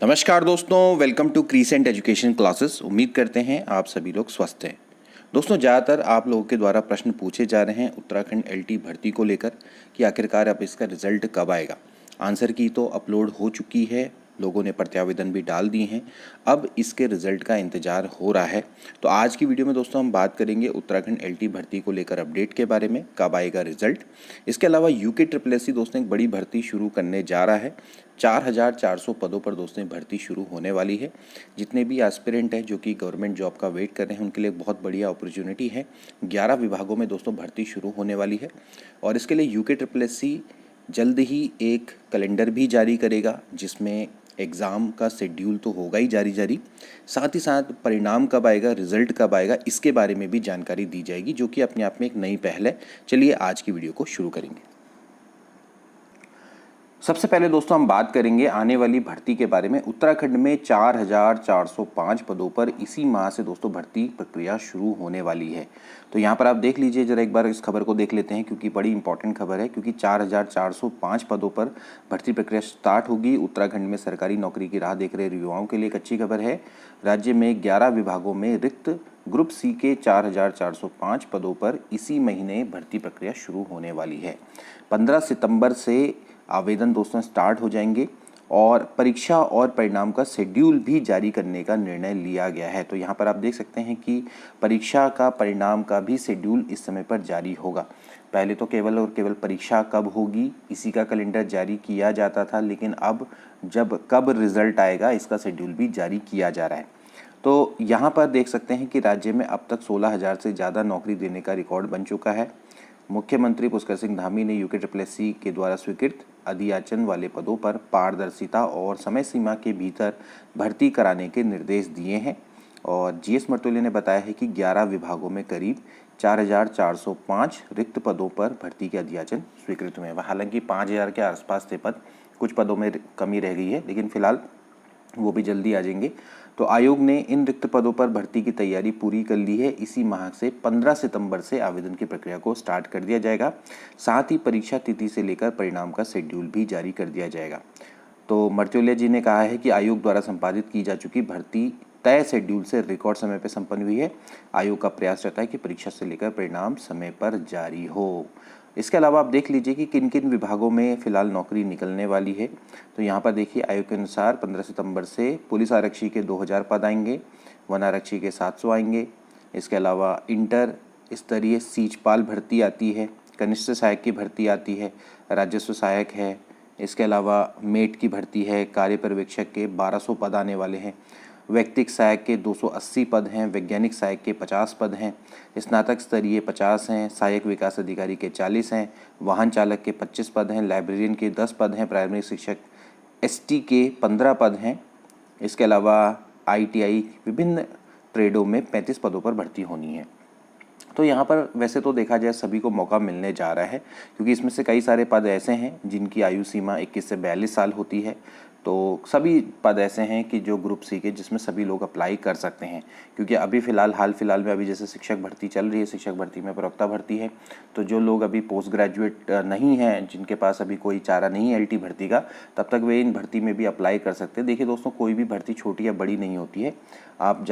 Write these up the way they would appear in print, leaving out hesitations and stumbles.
नमस्कार दोस्तों, welcome to Crescent Education Classes. उम्मीद करते हैं आप सभी लोग स्वस्थ हैं। दोस्तों, ज़्यादातर आप लोगों के द्वारा प्रश्न पूछे जा रहे हैं उत्तराखंड एलटी भर्ती को लेकर कि आखिरकार अब इसका रिजल्ट कब आएगा। आंसर की तो अपलोड हो चुकी है, लोगों ने प्रत्यावेदन भी डाल दिए हैं, अब इसके रिजल्ट का इंतज़ार हो रहा है। तो आज की वीडियो में दोस्तों हम बात करेंगे उत्तराखंड एलटी भर्ती को लेकर अपडेट के बारे में, कब आएगा रिजल्ट। इसके अलावा यूके ट्रिपल एससी दोस्तों एक बड़ी भर्ती शुरू करने जा रहा है। 4,400 पदों पर दोस्तों भर्ती शुरू होने वाली है। जितने भी एस्पिरेंट हैं जो कि गवर्नमेंट जॉब का वेट कर रहे हैं उनके लिए बहुत बढ़िया अपॉर्चुनिटी है। 11 विभागों में दोस्तों भर्ती शुरू होने वाली है और इसके लिए यूके ट्रिपल एससी जल्द ही एक कैलेंडर भी जारी करेगा जिसमें एग्ज़ाम का शेड्यूल तो होगा ही जारी, साथ ही साथ परिणाम कब आएगा, रिजल्ट कब आएगा, इसके बारे में भी जानकारी दी जाएगी, जो कि अपने आप में एक नई पहल है। चलिए आज की वीडियो को शुरू करेंगे। सबसे पहले दोस्तों हम बात करेंगे आने वाली भर्ती के बारे में। उत्तराखंड में 4,405 पदों पर इसी माह से दोस्तों भर्ती प्रक्रिया शुरू होने वाली है। तो यहाँ पर आप देख लीजिए, जरा एक बार इस खबर को देख लेते हैं क्योंकि बड़ी इंपॉर्टेंट खबर है। क्योंकि 4,405 पदों पर भर्ती प्रक्रिया स्टार्ट होगी। उत्तराखंड में सरकारी नौकरी की राह देख रहे युवाओं के लिए एक अच्छी खबर है। राज्य में 11 विभागों में रिक्त ग्रुप सी के 4,405 पदों पर इसी महीने भर्ती प्रक्रिया शुरू होने वाली है। 15 सितंबर से आवेदन दोस्तों स्टार्ट हो जाएंगे और परीक्षा और परिणाम का शेड्यूल भी जारी करने का निर्णय लिया गया है। तो यहाँ पर आप देख सकते हैं कि परीक्षा का परिणाम का भी शेड्यूल इस समय पर जारी होगा। पहले तो केवल और केवल परीक्षा कब होगी इसी का कैलेंडर जारी किया जाता था, लेकिन अब जब कब रिजल्ट आएगा इसका शेड्यूल भी जारी किया जा रहा है। तो यहाँ पर देख सकते हैं कि राज्य में अब तक 16,000 से ज़्यादा नौकरी देने का रिकॉर्ड बन चुका है। मुख्यमंत्री पुष्कर सिंह धामी ने यूके ट्रिपल एससी के द्वारा स्वीकृत अधियाचन वाले पदों पर पारदर्शिता और समय सीमा के भीतर भर्ती कराने के निर्देश दिए हैं। और जीएस मर्तोले ने बताया है कि 11 विभागों में करीब 4,405 रिक्त पदों पर भर्ती के अधियाचन स्वीकृत हुए हैं। हालांकि 5,000 के आसपास थे पद, कुछ पदों में कमी रह गई है, लेकिन फिलहाल वो भी जल्दी आ जाएंगे। तो आयोग ने इन रिक्त पदों पर भर्ती की तैयारी पूरी कर ली है। इसी माह से 15 सितंबर से आवेदन की प्रक्रिया को स्टार्ट कर दिया जाएगा। साथ ही परीक्षा तिथि से लेकर परिणाम का शेड्यूल भी जारी कर दिया जाएगा। तो मर्त्योले जी ने कहा है कि आयोग द्वारा संपादित की जा चुकी भर्ती तय शेड्यूल से रिकॉर्ड समय पर संपन्न हुई है। आयोग का प्रयास रहता है कि परीक्षा से लेकर परिणाम समय पर जारी हो। इसके अलावा आप देख लीजिए कि किन किन विभागों में फिलहाल नौकरी निकलने वाली है। तो यहाँ पर देखिए, आयोग के अनुसार 15 सितंबर से पुलिस आरक्षी के 2,000 पद आएंगे, वन आरक्षी के 700 आएंगे। इसके अलावा इंटर स्तरीय सीजपाल भर्ती आती है, कनिष्ठ सहायक की भर्ती आती है, राजस्व सहायक है। इसके अलावा मेट की भर्ती है, कार्य पर्यवेक्षक के 1200 पद आने वाले हैं, व्यक्तिक सहायक के 280 पद हैं, वैज्ञानिक सहायक के 50 पद हैं, स्नातक स्तरीय 50 हैं, सहायक विकास अधिकारी के 40 हैं, वाहन चालक के 25 पद हैं, लाइब्रेरियन के 10 पद हैं, प्राइमरी शिक्षक एसटी के 15 पद हैं। इसके अलावा आईटीआई विभिन्न ट्रेडों में 35 पदों पर भर्ती होनी है। तो यहाँ पर वैसे तो देखा जाए सभी को मौका मिलने जा रहा है, क्योंकि इसमें से कई सारे पद ऐसे हैं जिनकी आयु सीमा 21 से 42 साल होती है। तो सभी पद ऐसे हैं कि जो ग्रुप सी के जिसमें सभी लोग अप्लाई कर सकते हैं। क्योंकि अभी हाल फिलहाल में अभी जैसे शिक्षक भर्ती चल रही है, शिक्षक भर्ती में प्रवक्ता भर्ती है, तो जो लोग अभी पोस्ट ग्रेजुएट नहीं हैं, जिनके पास अभी कोई चारा नहीं है एलटी भर्ती का, तब तक वे इन भर्ती में भी अप्लाई कर सकते हैं। देखिए दोस्तों, कोई भी भर्ती छोटी या बड़ी नहीं होती है। हम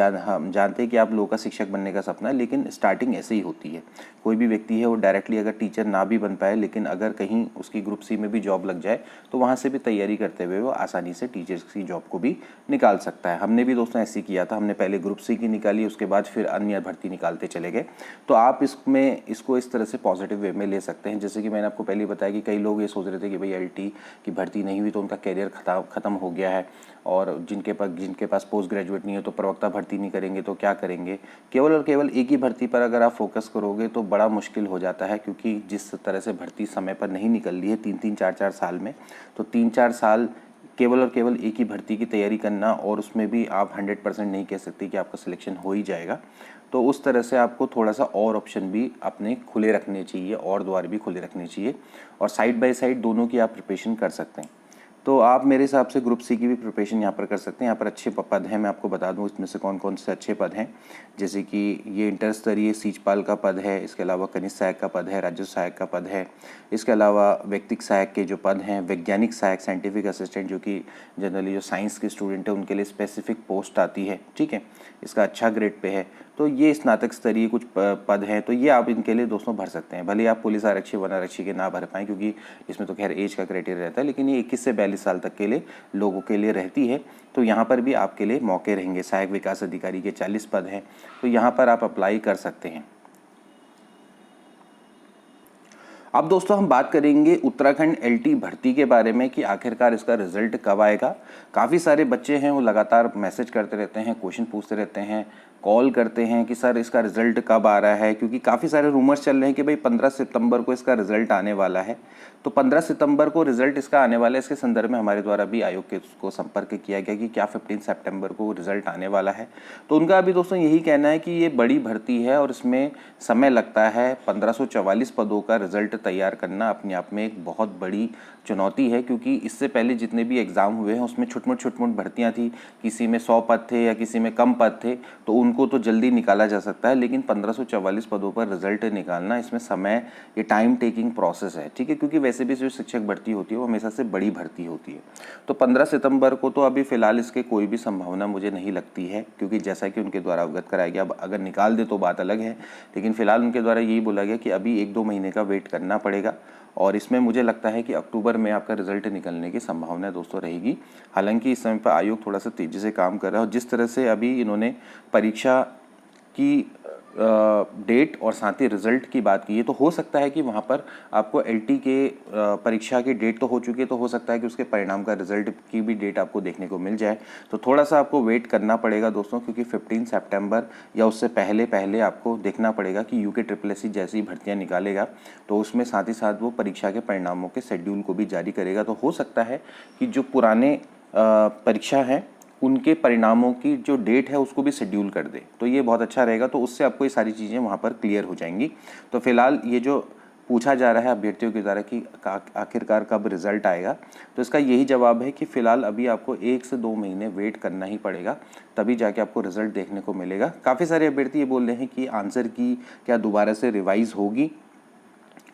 जानते हैं कि आप लोगों का शिक्षक बनने का सपना है, लेकिन स्टार्टिंग ऐसे ही होती है। कोई भी व्यक्ति है वो डायरेक्टली अगर टीचर ना भी बन पाए, लेकिन अगर कहीं उसकी ग्रुप सी में भी जॉब लग जाए तो वहाँ से भी तैयारी करते हुए वो आसानी से टीचर्स की जॉब को भी निकाल सकता है। हमने भी दोस्तों ऐसे किया था, हमने पहले ग्रुप सी की निकाली, उसके बाद फिर अन्य भर्ती निकालते चले गए। तो आप इसको इस तरह से पॉजिटिव वे में ले सकते हैं। जैसे कि मैंने आपको पहले बताया कि कई लोग ये सोच रहे थे कि भाई एलटी की भर्ती नहीं हुई तो उनका कैरियर ख़त्म हो गया है, और जिनके पास पोस्ट ग्रेजुएट नहीं है तो प्रवक्ता भर्ती नहीं करेंगे तो क्या करेंगे। केवल और केवल एक ही भर्ती पर अगर आप फोकस करोगे तो बड़ा मुश्किल हो जाता है, क्योंकि जिस तरह से भर्ती समय पर नहीं निकल रही है 3-3, 4-4 साल में, तो 3-4 साल केवल और केवल एक ही भर्ती की तैयारी करना, और उसमें भी आप 100% नहीं कह सकते कि आपका सिलेक्शन हो ही जाएगा। तो उस तरह से आपको थोड़ा सा और ऑप्शन भी अपने खुले रखने चाहिए और द्वार भी खुले रखने चाहिए, और साइड बाय साइड दोनों की आप प्रिपरेशन कर सकते हैं। तो आप मेरे हिसाब से ग्रुप सी की भी प्रिपरेशन यहाँ पर कर सकते हैं। यहाँ पर अच्छे पद हैं, मैं आपको बता दूँ इसमें से कौन कौन से अच्छे पद हैं। जैसे कि ये इंटर स्तरीय सीजपाल का पद है, इसके अलावा कनिष्ठ सहायक का पद है, राज्य सहायक का पद है, इसके अलावा व्यक्तिक सहायक के जो पद हैं, वैज्ञानिक सहायक साइंटिफिक असिस्टेंट, जो कि जनरली जो साइंस के स्टूडेंट है उनके लिए स्पेसिफिक पोस्ट आती है, ठीक है, इसका अच्छा ग्रेड पे है। तो ये स्नातक स्तरीय कुछ पद हैं, तो ये आप इनके लिए दोस्तों भर सकते हैं। भले आप पुलिस आरक्षी वन आरक्षी के ना भर पाएँ, क्योंकि इसमें तो खैर एज का क्राइटेरिया रहता है, लेकिन ये 21 से 42 साल तक के लिए लोगों के लिए रहती है। तो यहाँ पर भी आपके लिए मौके रहेंगे। सहायक विकास अधिकारी के 40 पद हैं, तो यहाँ पर आप अप्लाई कर सकते हैं। अब दोस्तों हम बात करेंगे उत्तराखंड एलटी भर्ती के बारे में कि आखिरकार इसका रिजल्ट कब आएगा। काफ़ी सारे बच्चे हैं वो लगातार मैसेज करते रहते हैं, क्वेश्चन पूछते रहते हैं, कॉल करते हैं कि सर इसका रिजल्ट कब आ रहा है, क्योंकि काफ़ी सारे रूमर्स चल रहे हैं कि भाई 15 सितंबर को इसका रिजल्ट आने वाला है। तो 15 सितंबर को रिजल्ट इसका आने वाला है। इसके संदर्भ में हमारे द्वारा भी आयोग के को संपर्क किया गया कि क्या 15 सितंबर को रिजल्ट आने वाला है। तो उनका अभी दोस्तों यही कहना है कि ये बड़ी भर्ती है और इसमें समय लगता है। 1544 पदों का रिजल्ट तैयार करना अपने आप में एक बहुत बड़ी चुनौती है, क्योंकि इससे पहले जितने भी एग्ज़ाम हुए हैं उसमें छोट-मोट भर्तियां थी, किसी में 100 पद थे या किसी में कम पद थे, तो उनको तो जल्दी निकाला जा सकता है। लेकिन 1544 पदों पर रिजल्ट निकालना, इसमें समय, ये टाइम टेकिंग प्रोसेस है, ठीक है, क्योंकि वैसे भी जो शिक्षक भर्ती होती है वो हमेशा से बड़ी भर्ती होती है। तो 15 सितंबर को तो अभी फ़िलहाल इसके कोई भी संभावना मुझे नहीं लगती है, क्योंकि जैसा कि उनके द्वारा अवगत कराया गया, अब अगर निकाल दे तो बात अलग है, लेकिन फ़िलहाल उनके द्वारा यही बोला गया कि अभी 1-2 महीने का वेट करना पड़ेगा। और इसमें मुझे लगता है कि अक्टूबर में आपका रिजल्ट निकलने की संभावना दोस्तों रहेगी। हालांकि इस समय पर आयोग थोड़ा सा तेज़ी से काम कर रहा है, और जिस तरह से अभी इन्होंने परीक्षा की डेट और साथ ही रिज़ल्ट की बात की है, तो हो सकता है कि वहाँ पर आपको एलटी के परीक्षा की डेट तो हो चुकी है, तो हो सकता है कि उसके परिणाम का रिज़ल्ट की भी डेट आपको देखने को मिल जाए। तो थोड़ा सा आपको वेट करना पड़ेगा दोस्तों, क्योंकि 15 सितंबर या उससे पहले पहले आपको देखना पड़ेगा कि यूके SSSC जैसी भर्तियाँ निकालेगा तो उसमें साथ ही साथ वो परीक्षा के परिणामों के शेड्यूल को भी जारी करेगा। तो हो सकता है कि जो पुराने परीक्षा हैं उनके परिणामों की जो डेट है उसको भी शेड्यूल कर दे, तो ये बहुत अच्छा रहेगा। तो उससे आपको ये सारी चीज़ें वहाँ पर क्लियर हो जाएंगी। तो फिलहाल ये जो पूछा जा रहा है अभ्यर्थियों के द्वारा कि आखिरकार कब रिजल्ट आएगा, तो इसका यही जवाब है कि फ़िलहाल अभी आपको 1 से 2 महीने वेट करना ही पड़ेगा, तभी जाके आपको रिजल्ट देखने को मिलेगा। काफ़ी सारे अभ्यर्थी ये बोल रहे हैं कि आंसर की क्या दोबारा से रिवाइज़ होगी।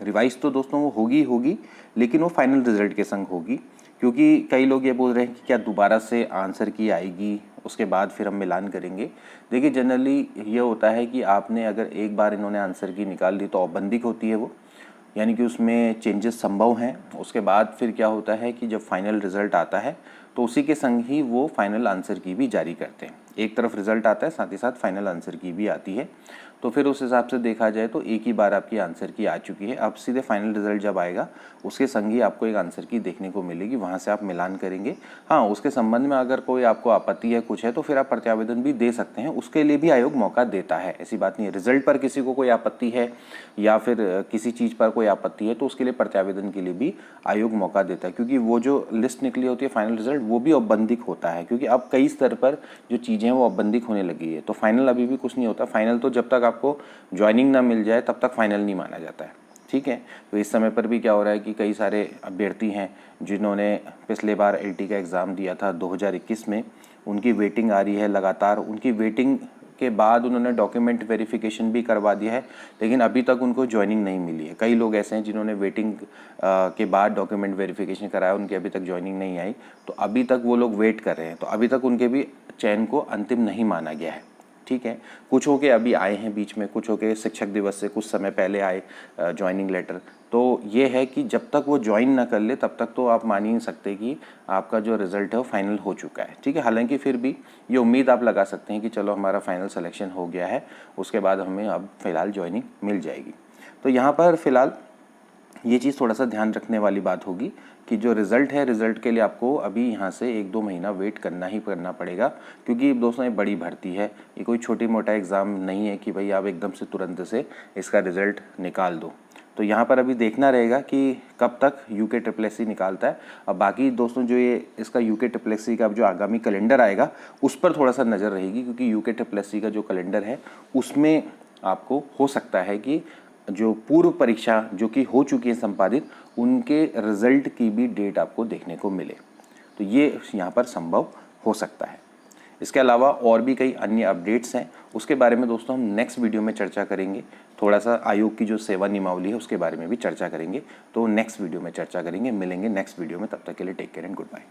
रिवाइज़ तो दोस्तों वो होगी, लेकिन वो फाइनल रिजल्ट के संग होगी, क्योंकि कई लोग ये बोल रहे हैं कि क्या दोबारा से आंसर की आएगी, उसके बाद फिर हम मिलान करेंगे। देखिए जनरली ये होता है कि आपने अगर एक बार इन्होंने आंसर की निकाल ली तो औपबंदिक होती है वो, यानी कि उसमें चेंजेस संभव हैं। उसके बाद फिर क्या होता है कि जब फाइनल रिजल्ट आता है तो उसी के संग ही वो फाइनल आंसर की भी जारी करते हैं। एक तरफ रिजल्ट आता है, साथ ही साथ फाइनल आंसर की भी आती है। तो फिर उस हिसाब से देखा जाए तो एक ही बार आपकी आंसर की आ चुकी है, अब सीधे फाइनल रिजल्ट जब आएगा उसके संग ही आपको एक आंसर की देखने को मिलेगी, वहाँ से आप मिलान करेंगे। हाँ, उसके संबंध में अगर कोई आपको आपत्ति है, कुछ है, तो फिर आप प्रत्यावेदन भी दे सकते हैं, उसके लिए भी आयोग मौका देता है। ऐसी बात नहीं है रिजल्ट पर किसी को कोई आपत्ति है या फिर किसी चीज़ पर कोई आपत्ति है तो उसके लिए प्रत्यावेदन के लिए भी आयोग मौका देता है, क्योंकि वो जो लिस्ट निकली होती है फाइनल रिजल्ट वो भी औपबंदिक होता है, क्योंकि अब कई स्तर पर जो चीज़ें हैं वो औपबंदिक होने लगी है। तो फाइनल अभी भी कुछ नहीं होता, फाइनल तो जब तक आपको ज्वाइनिंग ना मिल जाए तब तक फाइनल नहीं माना जाता है, ठीक है। तो इस समय पर भी क्या हो रहा है कि कई सारे अभ्यर्थी हैं जिन्होंने पिछले बार एलटी का एग्ज़ाम दिया था 2021 में, उनकी वेटिंग आ रही है लगातार। उनकी वेटिंग के बाद उन्होंने डॉक्यूमेंट वेरिफिकेशन भी करवा दिया है, लेकिन अभी तक उनको ज्वाइनिंग नहीं मिली है। कई लोग ऐसे हैं जिन्होंने वेटिंग के बाद डॉक्यूमेंट वेरिफिकेशन कराया, उनकी अभी तक ज्वाइनिंग नहीं आई, तो अभी तक वो लोग वेट कर रहे हैं। तो अभी तक उनके भी चयन को अंतिम नहीं माना गया है, ठीक है। कुछ हो के अभी आए हैं बीच में, कुछ हो के शिक्षक दिवस से कुछ समय पहले आए ज्वाइनिंग लेटर। तो ये है कि जब तक वो ज्वाइन ना कर ले तब तक तो आप मान ही नहीं सकते कि आपका जो रिज़ल्ट है वो फाइनल हो चुका है, ठीक है। हालांकि फिर भी ये उम्मीद आप लगा सकते हैं कि चलो हमारा फाइनल सिलेक्शन हो गया है, उसके बाद हमें अब फ़िलहाल ज्वाइनिंग मिल जाएगी। तो यहाँ पर फ़िलहाल ये चीज़ थोड़ा सा ध्यान रखने वाली बात होगी कि जो रिज़ल्ट है, रिज़ल्ट के लिए आपको अभी यहाँ से 1-2 महीना वेट करना ही करना पड़ेगा, क्योंकि दोस्तों ये बड़ी भर्ती है, ये कोई छोटी मोटा एग्ज़ाम नहीं है कि भाई आप एकदम से तुरंत से इसका रिज़ल्ट निकाल दो। तो यहाँ पर अभी देखना रहेगा कि कब तक यूके SSSC निकालता है। अब बाकी दोस्तों जो ये इसका यूके SSSC का जो आगामी कैलेंडर आएगा उस पर थोड़ा सा नज़र रहेगी, क्योंकि यूके SSSC का जो कैलेंडर है उसमें आपको हो सकता है कि जो पूर्व परीक्षा जो कि हो चुकी है संपादित, उनके रिजल्ट की भी डेट आपको देखने को मिले, तो ये यहाँ पर संभव हो सकता है। इसके अलावा और भी कई अन्य अपडेट्स हैं, उसके बारे में दोस्तों हम नेक्स्ट वीडियो में चर्चा करेंगे। थोड़ा सा आयोग की जो सेवा नियमावली है उसके बारे में भी चर्चा करेंगे, तो नेक्स्ट वीडियो में चर्चा करेंगे। मिलेंगे नेक्स्ट वीडियो में, तब तक के लिए take care and good bye.